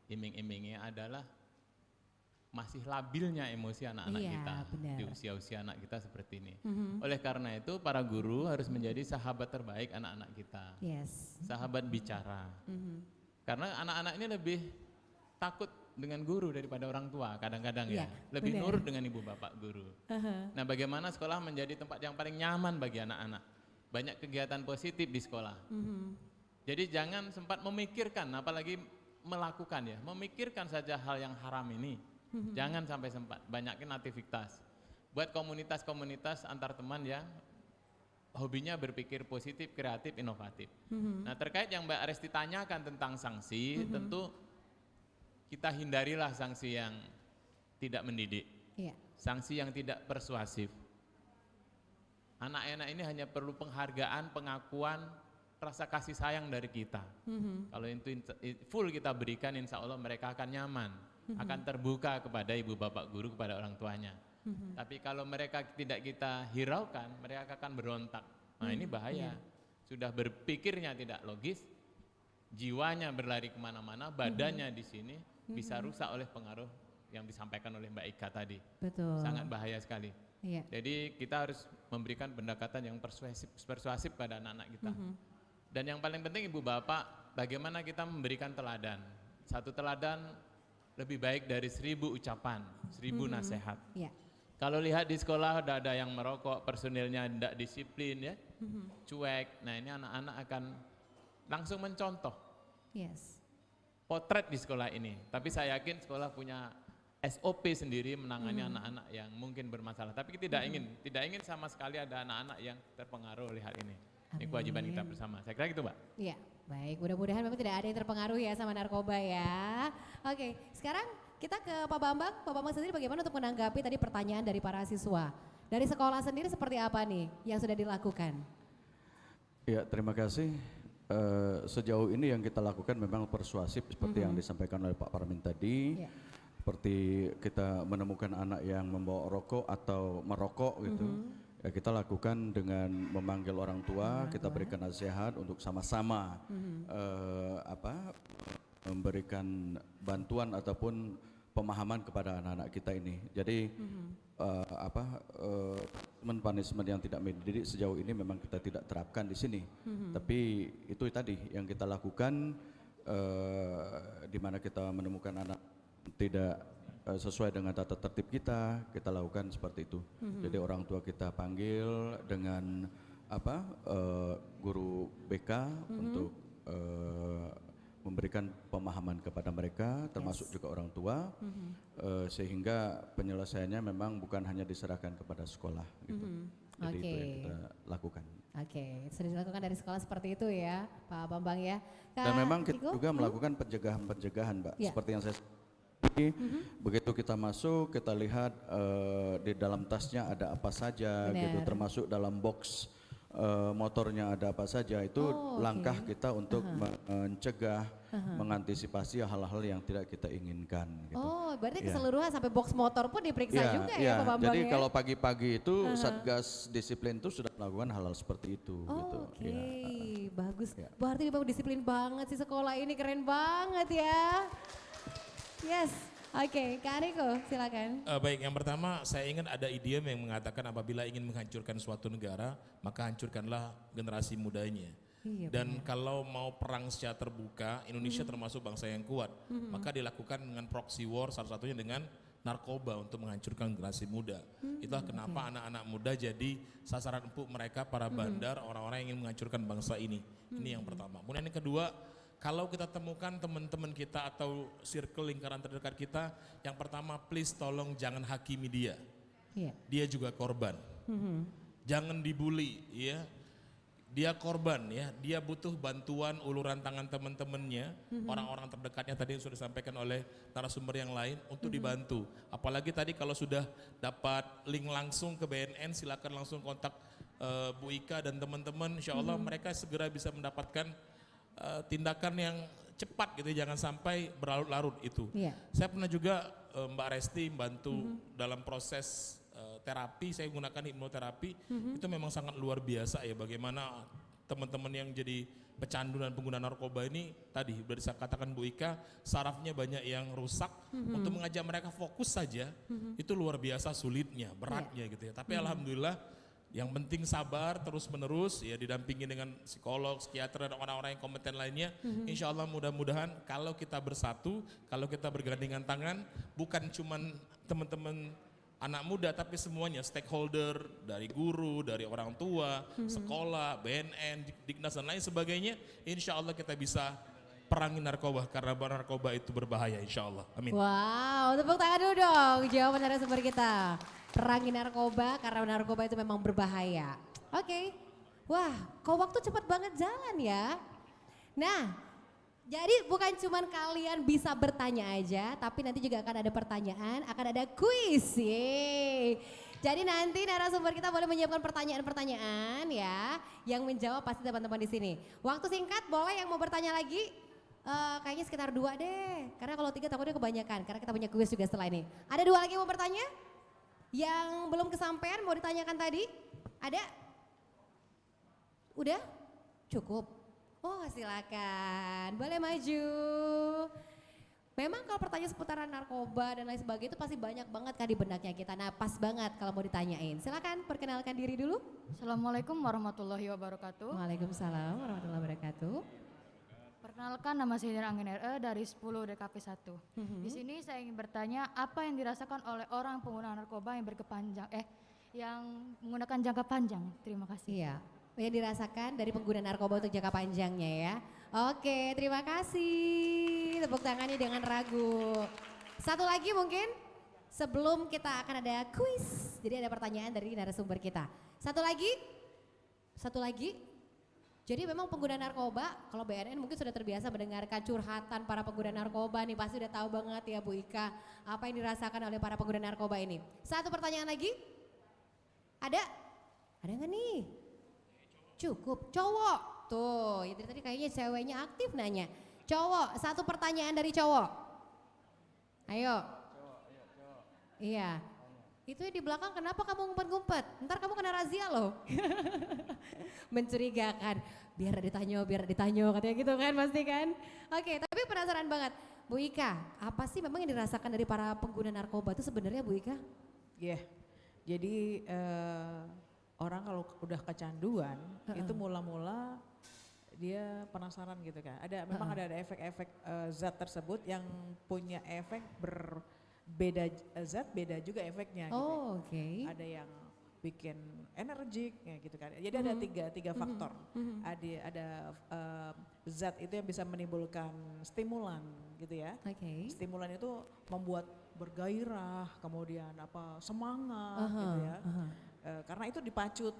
iming-imingnya adalah masih labilnya emosi anak-anak Iya, kita benar. di usia-usia anak kita seperti ini. Oleh karena itu para guru harus menjadi sahabat terbaik anak-anak kita. Yes. Sahabat bicara. Karena anak-anak ini lebih takut dengan guru daripada orang tua kadang-kadang Iya, ya. Lebih benar. nurut dengan ibu bapak guru. Nah, bagaimana sekolah menjadi tempat yang paling nyaman bagi anak-anak. Banyak kegiatan positif di sekolah. Jadi jangan sempat memikirkan, apalagi melakukan ya, memikirkan saja hal yang haram ini. Jangan sampai sempat, banyakin aktivitas. Buat komunitas-komunitas antar teman yang hobinya berpikir positif, kreatif, inovatif. Nah, terkait yang Mbak Resti tanyakan tentang sanksi, tentu kita hindarilah sanksi yang tidak mendidik, Iya. sanksi yang tidak persuasif. Anak-anak ini hanya perlu penghargaan, pengakuan, rasa kasih sayang dari kita. Kalau itu full kita berikan, insya Allah mereka akan nyaman, akan terbuka kepada ibu bapak guru, kepada orang tuanya. Tapi kalau mereka tidak kita hiraukan, mereka akan berontak. Nah ini bahaya. Sudah berpikirnya tidak logis, jiwanya berlari kemana-mana, badannya di sini bisa rusak oleh pengaruh yang disampaikan oleh Mbak Ika tadi. Betul. Sangat bahaya sekali. Iya. Jadi kita harus memberikan pendekatan yang persuasif pada anak-anak kita. Dan yang paling penting ibu bapak, bagaimana kita memberikan teladan. Satu teladan lebih baik dari 1000 ucapan, 1000 nasihat. Iya. Kalau lihat di sekolah ada yang merokok, personilnya tidak disiplin ya, cuek. Nah ini anak-anak akan langsung mencontoh Yes. potret di sekolah ini. Tapi saya yakin sekolah punya SOP sendiri menangani anak-anak yang mungkin bermasalah. Tapi kita tidak ingin sama sekali ada anak-anak yang terpengaruh oleh hal ini. Ini kewajiban kita bersama. Saya kira gitu, Mbak. Iya, baik. Mudah-mudahan memang tidak ada yang terpengaruh ya sama narkoba ya. Oke, sekarang kita ke Pak Bambang. Pak Bambang sendiri bagaimana untuk menanggapi tadi pertanyaan dari para siswa? Dari sekolah sendiri seperti apa nih yang sudah dilakukan? Ya, terima kasih. Sejauh ini yang kita lakukan memang persuasif seperti yang disampaikan oleh Pak Parmin tadi. Iya. Seperti kita menemukan anak yang membawa rokok atau merokok gitu. Ya, kita lakukan dengan memanggil orang tua, kita berikan nasihat untuk sama-sama memberikan bantuan ataupun pemahaman kepada anak-anak kita ini. Jadi punishment yang tidak mendidik sejauh ini memang kita tidak terapkan di sini. Tapi itu tadi yang kita lakukan di mana kita menemukan anak tidak sesuai dengan tata tertib kita lakukan seperti itu. Jadi orang tua kita panggil dengan guru BK untuk memberikan pemahaman kepada mereka, termasuk juga orang tua, sehingga penyelesaiannya memang bukan hanya diserahkan kepada sekolah. Gitu. Jadi itu yang kita lakukan. Oke, sudah dilakukan dari sekolah seperti itu ya, Pak Bambang ya. Dan memang kita Ciko? juga melakukan pencegahan-pencegahan, Mbak. Ya. Seperti yang saya begitu kita masuk, kita lihat di dalam tasnya ada apa saja, gitu, Benar. termasuk dalam box motornya ada apa saja. Itu langkah kita untuk mencegah, mengantisipasi hal-hal yang tidak kita inginkan. Gitu. Oh, berarti Ya. keseluruhan sampai box motor pun diperiksa juga ya, Pak Bambang jadi ya? kalau pagi-pagi itu Satgas Disiplin itu sudah melakukan hal-hal seperti itu. Oh, gitu. oke, Ya. bagus. Ya. Berarti memang disiplin banget sih sekolah ini, keren banget ya. Yes, oke, Kak Ariko silakan. Baik, yang pertama saya ingat ada idiom yang mengatakan apabila ingin menghancurkan suatu negara, maka hancurkanlah generasi mudanya. Iya, Dan kalau mau perang secara terbuka, Indonesia termasuk bangsa yang kuat, maka dilakukan dengan proxy war, salah satunya dengan narkoba untuk menghancurkan generasi muda. Itulah kenapa anak-anak muda jadi sasaran empuk mereka, para bandar, orang-orang yang ingin menghancurkan bangsa ini. Ini yang pertama. Kemudian yang kedua, kalau kita temukan teman-teman kita atau circle lingkaran terdekat kita, yang pertama please tolong jangan hakimi dia. Iya. Dia juga korban. Jangan dibully ya. Dia korban ya, dia butuh bantuan uluran tangan teman-temannya, orang-orang terdekatnya tadi yang sudah disampaikan oleh narasumber yang lain untuk dibantu. Apalagi tadi kalau sudah dapat link langsung ke BNN, silakan langsung kontak Bu Ika dan teman-teman, insya Allah mereka segera bisa mendapatkan tindakan yang cepat gitu, jangan sampai berlarut-larut itu. Iya. Saya pernah juga Mbak Resti bantu dalam proses terapi, saya gunakan hipnoterapi, itu memang sangat luar biasa ya bagaimana teman-teman yang jadi pecandu dan pengguna narkoba ini tadi sudah dikatakan Bu Ika, sarafnya banyak yang rusak. Untuk mengajak mereka fokus saja itu luar biasa sulitnya, beratnya gitu ya. Tapi alhamdulillah yang penting sabar terus menerus ya, didampingi dengan psikolog, psikiater dan orang-orang yang kompeten lainnya. Insya Allah mudah-mudahan kalau kita bersatu, kalau kita bergandengan tangan, bukan cuman teman-teman anak muda tapi semuanya stakeholder, dari guru, dari orang tua, sekolah, BNN, Dignas dan lain sebagainya, insya Allah kita bisa perangi narkoba karena narkoba itu berbahaya insya Allah. Amin. Wow, tepuk tangan dulu dong jawaban narasumber kita. Perangi narkoba karena narkoba itu memang berbahaya. Oke, wah kok waktu cepat banget jalan ya. Nah, jadi bukan cuman kalian bisa bertanya aja, tapi nanti juga akan ada pertanyaan, akan ada kuis. Yeay. Jadi nanti narasumber kita boleh menyiapkan pertanyaan-pertanyaan ya, yang menjawab pasti teman-teman di sini. Waktu singkat, boleh yang mau bertanya lagi? Kayaknya sekitar 2 deh, karena kalau 3 takutnya kebanyakan, karena kita punya kuis juga setelah ini. Ada 2 lagi yang mau bertanya? Yang belum kesampaian mau ditanyakan tadi? Ada? Udah? Cukup? Oh silakan, boleh maju. Memang kalau pertanyaan seputaran narkoba dan lain sebagainya itu pasti banyak banget kan di benaknya kita. Nah pas banget kalau mau ditanyain. Silakan perkenalkan diri dulu. Assalamualaikum warahmatullahi wabarakatuh. Waalaikumsalam warahmatullahi wabarakatuh. Perkenalkan, nama saya Angin RE dari 10 DKP 1. Di sini saya ingin bertanya, apa yang dirasakan oleh orang pengguna narkoba yang yang menggunakan jangka panjang? Terima kasih. Iya, yang dirasakan dari pengguna narkoba untuk jangka panjangnya ya. Oke, terima kasih. Tepuk tangannya dengan ragu. Satu lagi mungkin sebelum kita akan ada kuis. Jadi ada pertanyaan dari narasumber kita. Satu lagi. Jadi memang pengguna narkoba, kalau BNN mungkin sudah terbiasa mendengarkan curhatan para pengguna narkoba nih, pasti udah tahu banget ya Bu Ika apa yang dirasakan oleh para pengguna narkoba ini. Satu pertanyaan lagi, ada nggak nih? Cukup, cowok. Tuh, ya tadi kayaknya ceweknya aktif nanya. Cowok, satu pertanyaan dari cowok. Ayo. Iya. Itu di belakang kenapa kamu ngumpet-ngumpet? Ntar kamu kena razia loh. Mencurigakan. Biar ditanya katanya gitu kan pasti kan. Oke, tapi penasaran banget. Bu Ika, apa sih memang yang dirasakan dari para pengguna narkoba itu sebenarnya Bu Ika? Iya, jadi orang kalau udah kecanduan itu mula-mula dia penasaran gitu kan. Memang ada efek-efek zat tersebut yang punya efek berbeda zat, beda juga efeknya. Gitu. Oh oke. Ada yang bikin energik ya gitu kan. Jadi ada tiga faktor. Ada zat itu yang bisa menimbulkan stimulan gitu ya. Oke. Stimulan itu membuat bergairah, kemudian semangat gitu ya. Karena itu dipacu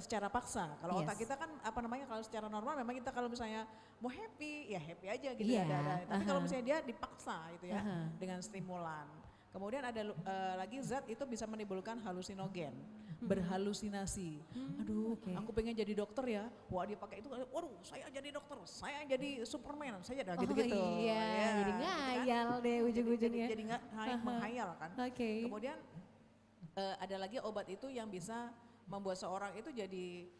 secara paksa. Kalau otak kita kan kalau secara normal memang kita kalau misalnya mau happy ya happy aja gitu ya. Tapi kalau misalnya dia dipaksa gitu ya dengan stimulan. Kemudian ada lagi zat itu bisa menimbulkan halusinogen, berhalusinasi. Aduh, aku pengen jadi dokter ya. Wah dia pakai itu, waduh saya jadi dokter, saya jadi Superman, saya jadi gitu-gitu. Iya, ya, jadi ngayal deh ujung-ujungnya. Jadi menghayal kan. Oke. Kemudian ada lagi obat itu yang bisa membuat seorang itu jadi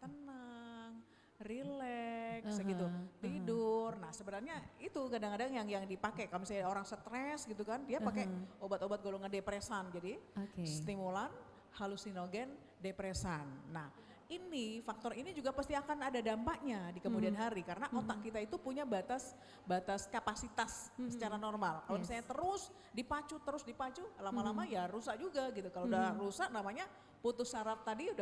tenang, rileks, gitu, tidur. Nah sebenarnya itu kadang-kadang yang dipakai kalau misalnya orang stres gitu kan, dia pakai obat-obat golongan depresan. Jadi stimulan, halusinogen, depresan. Nah ini faktor ini juga pasti akan ada dampaknya di kemudian hari karena otak kita itu punya batas kapasitas secara normal. Kalau misalnya terus dipacu, lama-lama ya rusak juga gitu. Kalau udah rusak namanya putus saraf tadi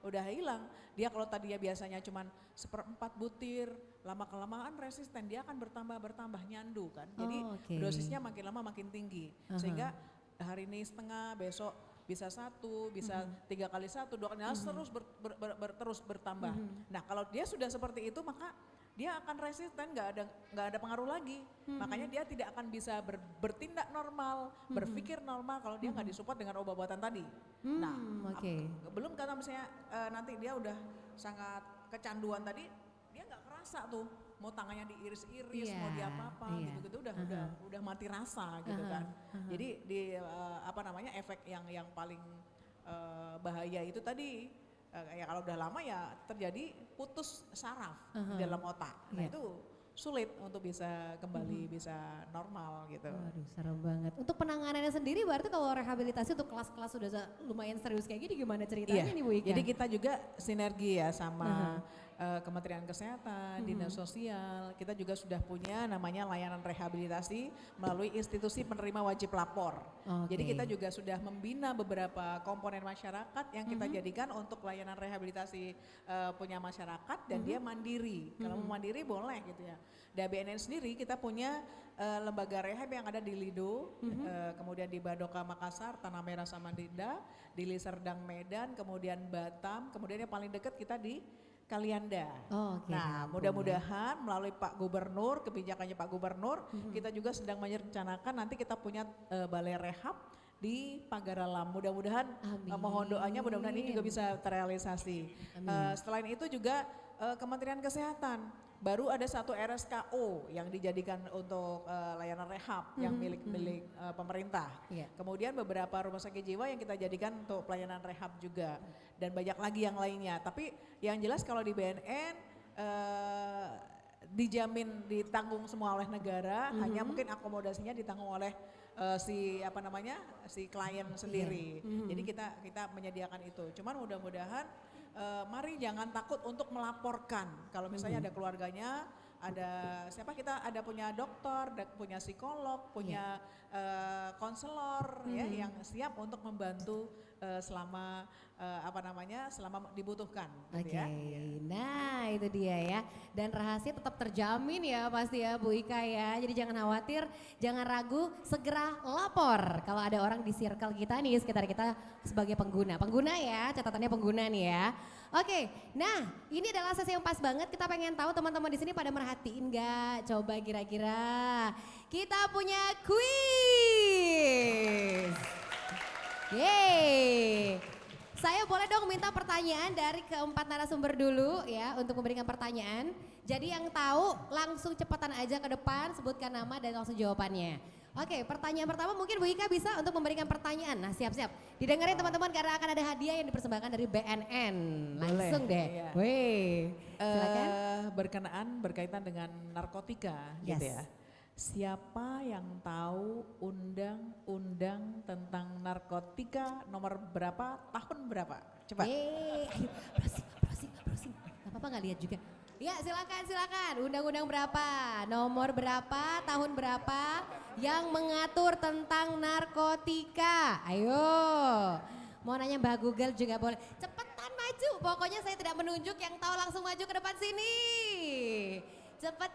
udah hilang. Dia kalau tadinya biasanya cuman 1/4 butir, lama-kelamaan resisten, dia akan bertambah nyandu kan. Jadi dosisnya makin lama makin tinggi. Sehingga hari ini setengah, besok bisa 1, bisa 3 kali 1, 2 kali, terus bertambah. Nah kalau dia sudah seperti itu maka dia akan resisten, nggak ada pengaruh lagi. Makanya dia tidak akan bisa bertindak normal, berpikir normal kalau dia nggak disupport dengan obat-obatan tadi. Nah, belum kata misalnya nanti dia udah sangat kecanduan tadi, dia nggak kerasa tuh mau tangannya diiris-iris, mau dia apa-apa gitu-gitu udah mati rasa gitu kan. Jadi efek yang paling bahaya itu tadi ya kalau udah lama ya terjadi putus saraf di dalam otak. Nah Iya. itu sulit untuk bisa kembali bisa normal gitu. Waduh, serem banget. Untuk penanganannya sendiri berarti kalau rehabilitasi untuk kelas-kelas sudah lumayan serius kayak gini gimana ceritanya nih Bu Ika? Jadi kita juga sinergi ya sama Kementerian Kesehatan, Dinas Sosial. Kita juga sudah punya namanya layanan rehabilitasi melalui institusi penerima wajib lapor. Oke. Jadi kita juga sudah membina beberapa komponen masyarakat yang kita jadikan untuk layanan rehabilitasi punya masyarakat dan dia mandiri. Kalau mau mandiri boleh gitu ya. Di BNN sendiri kita punya lembaga rehab yang ada di Lido, kemudian di Badoka Makassar, Tanah Merah Samarinda, di Liserdang Medan, kemudian Batam, kemudian yang paling dekat kita di Kalianda. Oh, oke, Nah, Lampung mudah-mudahan melalui Pak Gubernur, kebijakannya Pak Gubernur, kita juga sedang merencanakan nanti kita punya balai rehab di Pagaralam. Mudah-mudahan mohon doanya, mudah-mudahan ini juga bisa terrealisasi. Selain itu juga Kementerian Kesehatan baru ada satu RSKO yang dijadikan untuk layanan rehab yang milik pemerintah. Iya. Kemudian beberapa rumah sakit jiwa yang kita jadikan untuk pelayanan rehab juga dan banyak lagi yang lainnya. Tapi yang jelas kalau di BNN dijamin ditanggung semua oleh negara, hanya mungkin akomodasinya ditanggung oleh si klien sendiri. Jadi kita menyediakan itu. Cuman mudah-mudahan mari jangan takut untuk melaporkan. Kalau misalnya ada keluarganya, ada siapa kita ada punya dokter, punya psikolog, punya konselor ya yang siap untuk membantu selama selama dibutuhkan. Oke, Gitu ya. nah itu dia ya. Dan rahasia tetap terjamin ya pasti ya Bu Ika ya. Jadi jangan khawatir, jangan ragu, segera lapor kalau ada orang di circle kita nih, sekitar kita sebagai pengguna. Pengguna ya, catatannya pengguna nih ya. Oke, nah ini adalah sesi yang pas banget. Kita pengen tahu teman-teman di sini pada merhatiin nggak? Coba kira-kira kita punya quiz. Yeay. Saya boleh dong minta pertanyaan dari keempat narasumber dulu ya untuk memberikan pertanyaan. Jadi yang tahu langsung cepetan aja ke depan sebutkan nama dan langsung jawabannya. Oke, pertanyaan pertama mungkin Bu Ika bisa untuk memberikan pertanyaan. Nah siap-siap. Didengarin teman-teman karena akan ada hadiah yang dipersembahkan dari BNN. Langsung Boleh, deh. iya. Wih, silakan. Berkaitan dengan narkotika Yes. gitu ya. Siapa yang tahu undang-undang tentang narkotika nomor berapa, tahun berapa? Coba. Yeay, ayo browsing. Gak apa-apa gak lihat juga. Ya silakan. Undang-undang berapa, nomor berapa, tahun berapa yang mengatur tentang narkotika? Ayo, mau nanya Mbak Google juga boleh. Cepetan maju, pokoknya saya tidak menunjuk, yang tahu langsung maju ke depan sini. Cepet.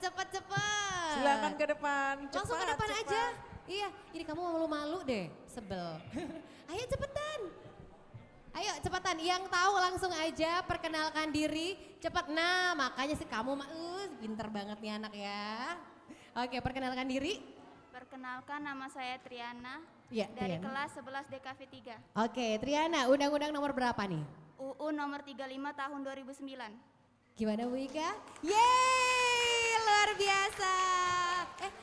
Silakan ke depan. Langsung ke cepat, depan cepat. aja. Iya, ini kamu malu-malu deh, sebel. Ayo cepetan. Ayo cepetan, yang tahu langsung aja perkenalkan diri, cepet. Nah makanya sih kamu pinter banget nih anak ya. Oke, perkenalkan diri. Perkenalkan, nama saya Triana Ya, dari Triana. kelas 11 DKV 3. Oke, Triana, undang-undang nomor berapa nih? UU nomor 35 tahun 2009. Gimana Bu Ika? Yeay, luar biasa.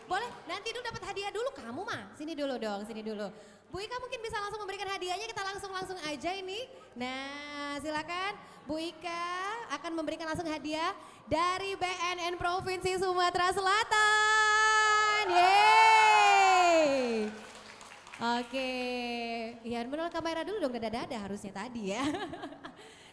Boleh nanti dulu dapat hadiah dulu kamu mah. Sini dulu dong, sini dulu. Bu Ika mungkin bisa langsung memberikan hadiahnya, kita langsung aja ini. Nah silakan Bu Ika akan memberikan langsung hadiah dari BNN Provinsi Sumatera Selatan. Yeay. Oke, ya menolak kamera dulu dong, dada-dada harusnya tadi ya.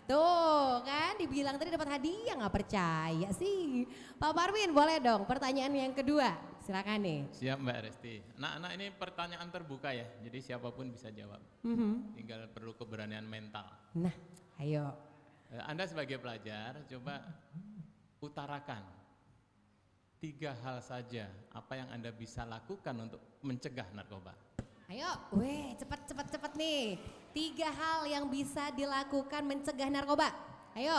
Tuh kan dibilang tadi dapat hadiah, nggak percaya sih. Pak Parwin boleh dong pertanyaan yang kedua, silakan nih. Siap Mbak Resti. Anak-anak ini pertanyaan terbuka ya, jadi siapapun bisa jawab. Tinggal perlu keberanian mental. Nah ayo. Anda sebagai pelajar coba utarakan 3 hal saja apa yang Anda bisa lakukan untuk mencegah narkoba. Ayo, cepet nih. 3 hal yang bisa dilakukan mencegah narkoba. Ayo,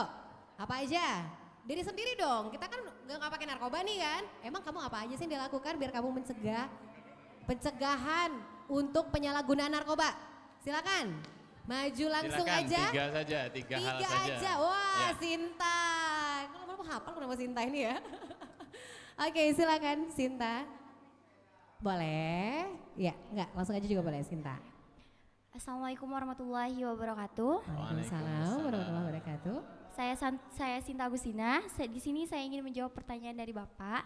apa aja? Diri sendiri dong, kita kan gak pakai narkoba nih kan. Emang kamu apa aja sih yang dilakukan biar kamu mencegah? Pencegahan untuk penyalahgunaan narkoba. Silakan, maju langsung Silakan, aja. 3 saja, 3 hal 3 saja. aja, wah Ya. Sinta. Kamu hafal nama Sinta ini ya? Oke silakan Sinta. Boleh? Ya, enggak, langsung aja juga boleh Sinta. Assalamualaikum warahmatullahi wabarakatuh. Waalaikumsalam warahmatullahi wabarakatuh. Saya Sinta Agustina. Di sini saya ingin menjawab pertanyaan dari Bapak.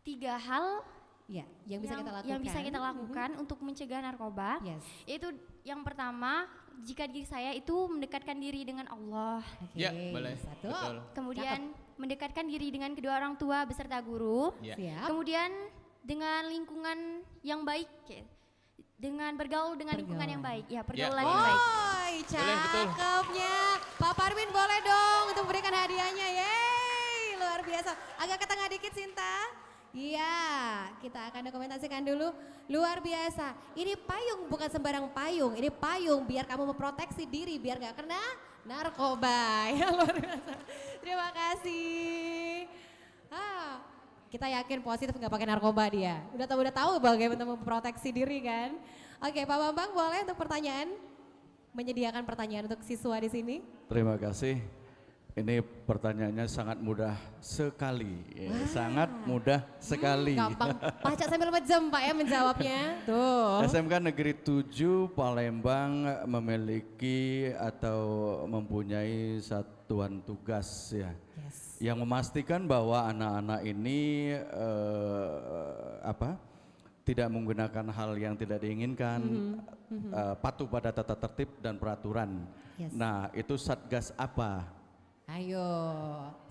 3 hal Ya, yang bisa kita lakukan. yang bisa kita lakukan untuk mencegah narkoba. Yes. Yaitu yang pertama, jika diri saya itu mendekatkan diri dengan Allah. Oke, Ya, boleh. satu. Betul. Kemudian mendekatkan diri dengan kedua orang tua beserta guru. Ya. Siap. Kemudian dengan lingkungan yang baik, dengan bergaul dengan lingkungan yang baik, ya pergaulan boleh. yang baik. Oi, Boleh, betul. cakepnya. Pak Parmin boleh dong untuk memberikan hadiahnya. Yeay, luar biasa. Agak ke tengah dikit Sinta. Iya, kita akan dokumentasikan dulu. Luar biasa. Ini payung bukan sembarang payung. Ini payung biar kamu memproteksi diri biar gak kena narkoba. Ya luar biasa. Terima kasih. Kita yakin positif nggak pakai narkoba dia. Udah tahu bagaimana memproteksi diri kan. Oke, Pak Bambang boleh untuk pertanyaan, menyediakan pertanyaan untuk siswa di sini. Terima kasih. Ini pertanyaannya sangat mudah sekali, ya, sangat mudah sekali. Gampang, baca sambil menjem Pak ya menjawabnya. Tuh. SMK Negeri 7 Palembang memiliki atau mempunyai satuan tugas ya. Yes. Yang memastikan bahwa anak-anak ini tidak menggunakan hal yang tidak diinginkan, patuh pada tata tertib dan peraturan. Yes. Nah, itu Satgas apa? Ayo,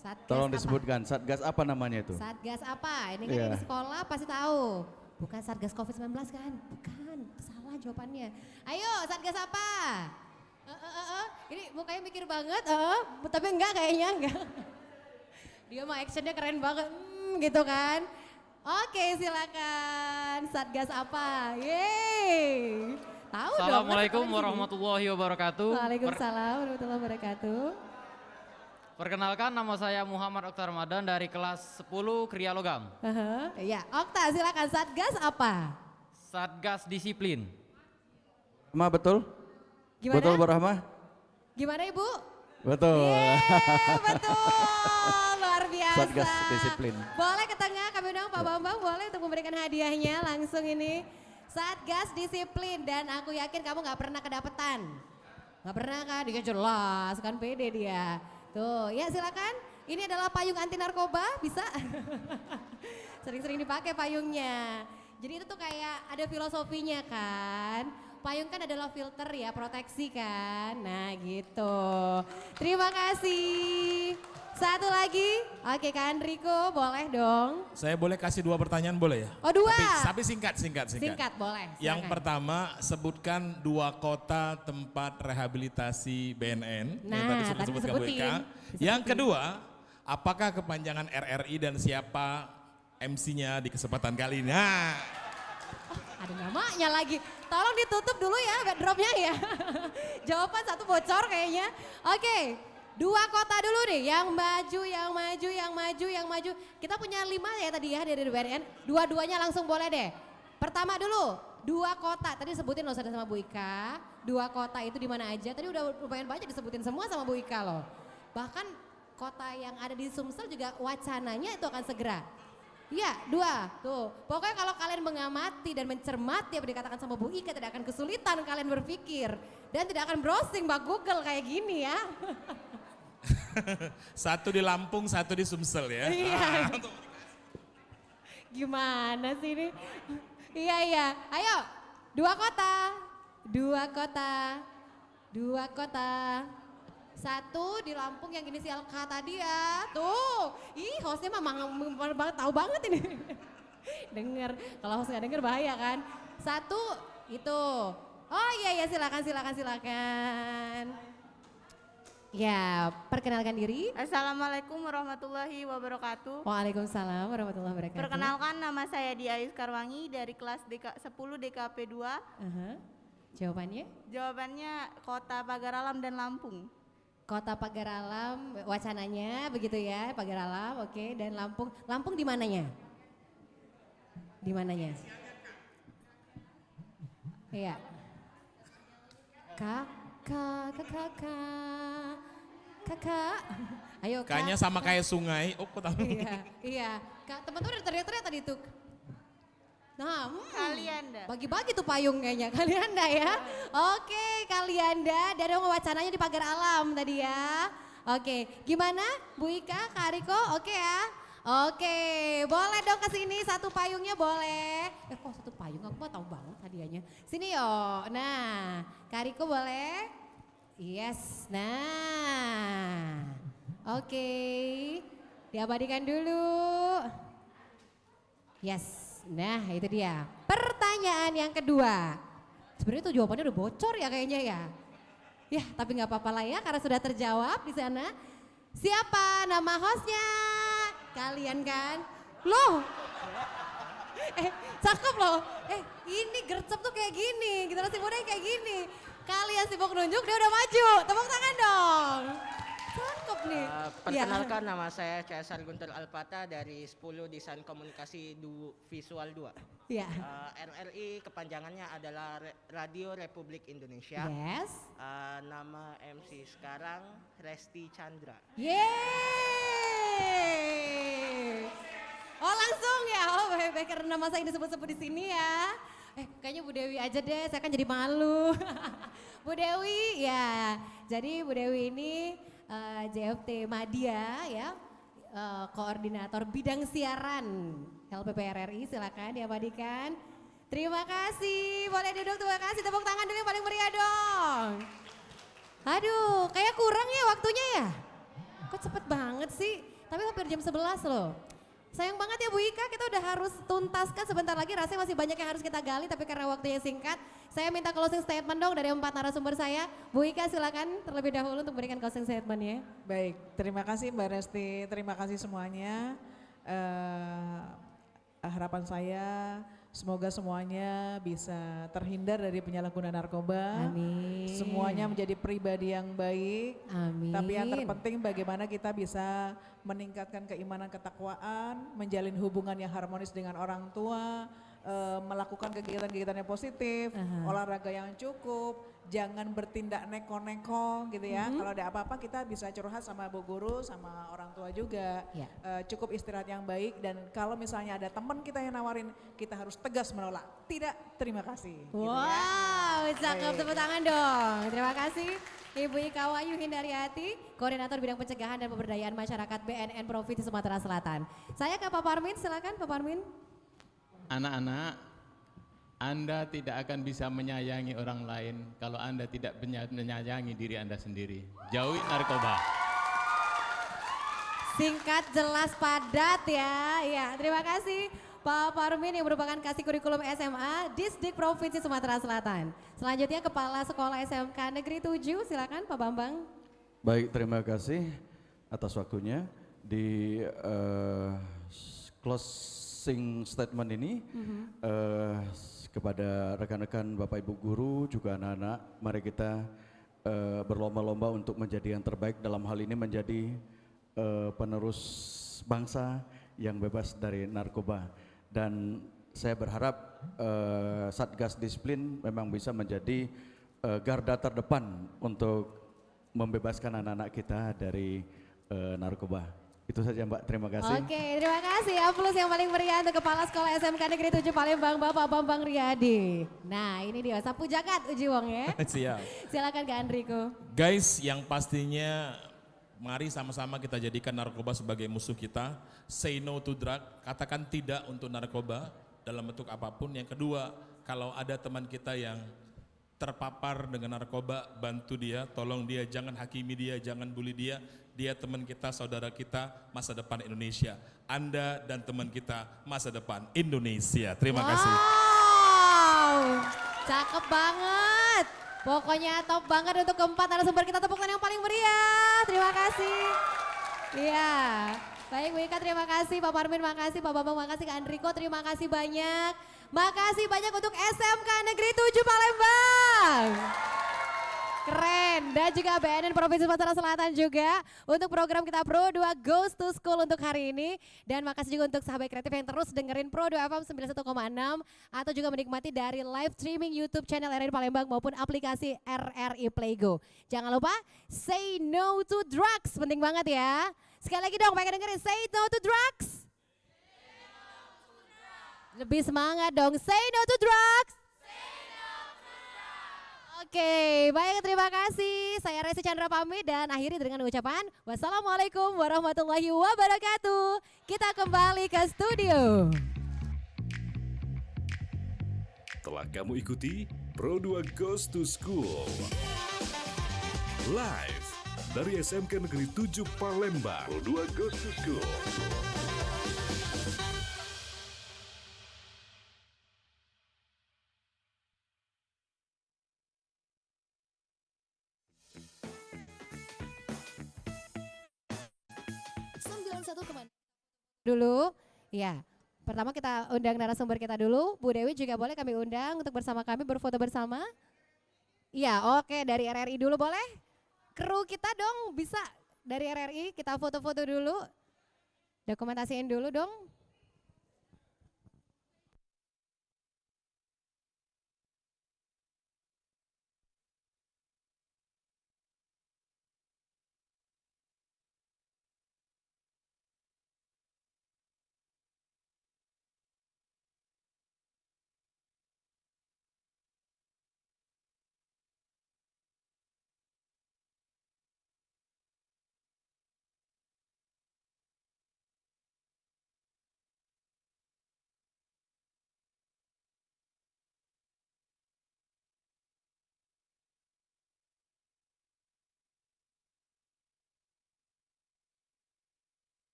Satgas Tolong apa? disebutkan, Satgas apa namanya itu? Satgas apa? Ini kan Iya. di sekolah pasti tahu. Bukan Satgas COVID-19 kan? Bukan, salah jawabannya. Ayo, Satgas apa? Ini mukanya mikir banget, tapi enggak kayaknya enggak. Dia mah actionnya keren banget, gitu kan. Oke silakan, Satgas apa? Yeay, tahu dong. Assalamualaikum warahmatullahi wabarakatuh. Waalaikumsalam warahmatullahi wabarakatuh. Perkenalkan, nama saya Muhammad Oktar Ramadan dari kelas 10 Kriya Logam. Ya, Okta silakan, Satgas apa? Satgas Disiplin. Ma betul? Gimana? Betul Bu Rahma? Gimana Ibu? Betul. Betul, luar biasa. Satgas Disiplin. Boleh ke tengah kami dong Pak Bambang, boleh untuk memberikan hadiahnya langsung ini. Satgas Disiplin dan aku yakin kamu gak pernah kedapetan. Gak pernah kan, dia jelas kan pede dia. Tuh ya silakan, ini adalah payung anti narkoba, bisa? Sering-sering dipakai payungnya. Jadi itu tuh kayak ada filosofinya kan. Payung kan adalah filter ya, proteksi kan. Nah gitu. Terima kasih. Satu lagi, oke kan Riko boleh dong. Saya boleh kasih 2 pertanyaan boleh ya? Oh 2. Tapi singkat. Singkat boleh. Yang silakan. pertama sebutkan 2 kota tempat rehabilitasi BNN yang Nah, tadi tadi disebut ke disebutin. BK. Yang kedua, apakah kepanjangan RRI dan siapa MC-nya di kesempatan kali ini? Nah, Ada namanya lagi. Tolong ditutup dulu ya dropnya ya. Jawaban satu bocor kayaknya. Oke. 2 kota dulu nih, yang maju. Kita punya 5 ya tadi ya dari BNN. Dua-duanya langsung boleh deh. Pertama dulu, 2 kota. Tadi sebutin loh sama Bu Ika. 2 kota itu di mana aja. Tadi udah lumayan banyak disebutin semua sama Bu Ika loh. Bahkan kota yang ada di Sumsel juga wacananya itu akan segera. Iya, 2. Tuh. Pokoknya kalau kalian mengamati dan mencermati apa dikatakan sama Bu Ika, tidak akan kesulitan kalian berpikir. Dan tidak akan browsing Mbak Google kayak gini ya. satu di Lampung, satu di Sumsel ya. Iya. Gimana sih ini? Iya. Ayo, 2 kota. 2 kota. 1 di Lampung yang inisial K tadi ya. Tuh, hostnya mah banget, tahu banget ini. Denger, kalau host nggak denger bahaya kan. 1 itu. Oh iya silakan. Ya, perkenalkan diri. Assalamualaikum warahmatullahi wabarakatuh. Waalaikumsalam warahmatullahi wabarakatuh. Perkenalkan, nama saya Diayus Karwangi dari kelas 10 DKP 2. Jawabannya? Jawabannya Kota Pagar Alam dan Lampung. Kota Pagar Alam, wacananya begitu ya, Pagar Alam, oke. Dan Lampung di mananya? Di mananya? Iya. Kakak. Ayo Kak. Kayaknya sama kayak sungai. Oh, kok tahu? Iya. Kak, teman-teman udah teriak-teriak tadi tuh. Nah, Kalianda. bagi-bagi tuh payung kayaknya Kalianda ya. Oke, Kalianda dari wacananya di pagar alam tadi ya. Oke, gimana Bu Ika, Kak Ariko? Oke ya. Oke, boleh dong ke sini satu payungnya boleh. Kok satu payung? Aku mah tahu banget hadiahnya. Sini yo. Nah, Kak Ariko boleh? Yes. Nah. Oke. Diabadikan dulu. Yes. Nah itu dia. Pertanyaan yang kedua. Sebenarnya tuh jawabannya udah bocor ya kayaknya ya. Ya tapi nggak apa-apa lah ya karena sudah terjawab di sana. Siapa nama hostnya? Kalian kan? Loh. Cakep loh. Ini gercep tuh kayak gini. Generasi muda yang kayak gini. Kalian sibuk nunjuk dia udah maju. Tepuk tangan dong. Cakep nih. Perkenalkan nama saya Cesar Guntur Alpata dari 10 Desain Komunikasi Visual 2. Iya. RRI kepanjangannya adalah Radio Republik Indonesia. Yes. Nama MC sekarang Resti Chandra. Yeay. Oh langsung ya, oh baik karena nama saya disebut-sebut di sini ya. Kayaknya Bu Dewi aja deh, saya kan jadi malu. Bu Dewi ya, jadi Bu Dewi ini JFT Madya ya, koordinator bidang siaran LPP RRI, silakan diabadikan. Terima kasih, boleh duduk, terima kasih, tepuk tangan dulu yang paling meriah dong. Aduh, kayak kurang ya waktunya ya. Kok cepet banget sih, tapi hampir jam 11 loh. Sayang banget ya Bu Ika, kita udah harus tuntaskan sebentar lagi, rasanya masih banyak yang harus kita gali tapi karena waktunya singkat, saya minta closing statement dong dari 4 narasumber saya. Bu Ika silakan terlebih dahulu untuk memberikan closing statementnya. Baik, terima kasih Mbak Resti, terima kasih semuanya. Harapan saya semoga semuanya bisa terhindar dari penyalahgunaan narkoba. Amin. Semuanya menjadi pribadi yang baik. Amin. Tapi yang terpenting bagaimana kita bisa meningkatkan keimanan ketakwaan, menjalin hubungan yang harmonis dengan orang tua, melakukan kegiatan-kegiatan yang positif, olahraga yang cukup, jangan bertindak neko-neko gitu ya. Kalau ada apa-apa kita bisa curhat sama bu guru, sama orang tua juga. Ya. Cukup istirahat yang baik dan kalau misalnya ada teman kita yang nawarin, kita harus tegas menolak. Tidak, terima kasih. Wow, gitu ya. cakep, Baik. tepuk tangan dong. Terima kasih Ibu Ika Wayu Hindariati, Koordinator Bidang Pencegahan dan Pemberdayaan Masyarakat BNN Provinsi Sumatera Selatan. Saya ke Pak Parmin, silakan Pak Parmin. Anak-anak, Anda tidak akan bisa menyayangi orang lain kalau Anda tidak menyayangi diri Anda sendiri. Jauhi narkoba. Singkat, jelas, padat ya. Ya, terima kasih Pak Parmin yang merupakan Kasih Kurikulum SMA Disdik Provinsi Sumatera Selatan. Selanjutnya Kepala Sekolah SMK Negeri 7, silakan Pak Bambang. Baik, terima kasih atas waktunya. Di closing statement ini kepada rekan-rekan Bapak Ibu Guru juga anak-anak, mari kita berlomba-lomba untuk menjadi yang terbaik, dalam hal ini menjadi penerus bangsa yang bebas dari narkoba. Dan saya berharap Satgas Disiplin memang bisa menjadi garda terdepan untuk membebaskan anak-anak kita dari narkoba. Itu saja Mbak, terima kasih. Oke, terima kasih. Aplaus yang paling meriah untuk Kepala Sekolah SMK Negeri 7 Palembang, Bapak Bambang Riyadi. Nah ini dia, sapu jagat Uji Wong ya. Siap. Silakan Kak Andriko. Guys, yang pastinya mari sama-sama kita jadikan narkoba sebagai musuh kita. Say no to drug, katakan tidak untuk narkoba dalam bentuk apapun. Yang kedua, kalau ada teman kita yang terpapar dengan narkoba, bantu dia, tolong dia, jangan hakimi dia, jangan bully dia. Dia teman kita, saudara kita, masa depan Indonesia. Anda dan teman kita, masa depan Indonesia. Terima kasih. Wow, cakep banget. Pokoknya top banget untuk keempat narasumber kita, tepuk tangan yang paling meriah. Terima kasih. Iya, baik Bu Ika, terima kasih. Pak Parmin makasih, Pak Bambang makasih, Kak Andriko terima kasih banyak. Makasih banyak untuk SMK Negeri 7 Palembang. Keren, dan juga BNN Provinsi Sumatera Selatan juga untuk program kita Pro 2 Goes to School untuk hari ini. Dan makasih juga untuk sahabat kreatif yang terus dengerin Pro 2 FM 91,6 atau juga menikmati dari live streaming YouTube channel RRI Palembang maupun aplikasi RRI Playgo. Jangan lupa say no to drugs, penting banget ya. Sekali lagi dong, pengen dengerin say no to drugs. Lebih semangat dong. Say no to drugs. Oke, baik terima kasih. Saya Resi Chandra pamit dan akhiri dengan ucapan wassalamualaikum warahmatullahi wabarakatuh. Kita kembali ke studio. Telah kamu ikuti Pro2 Goes to School live dari SMK Negeri 7 Palembang. Pro2 Goes to School. Dulu, ya. Pertama kita undang narasumber kita dulu. Bu Dewi juga boleh kami undang untuk bersama kami berfoto bersama. Iya, oke, dari RRI dulu boleh? Kru kita dong bisa dari RRI kita foto-foto dulu. Dokumentasiin dulu dong.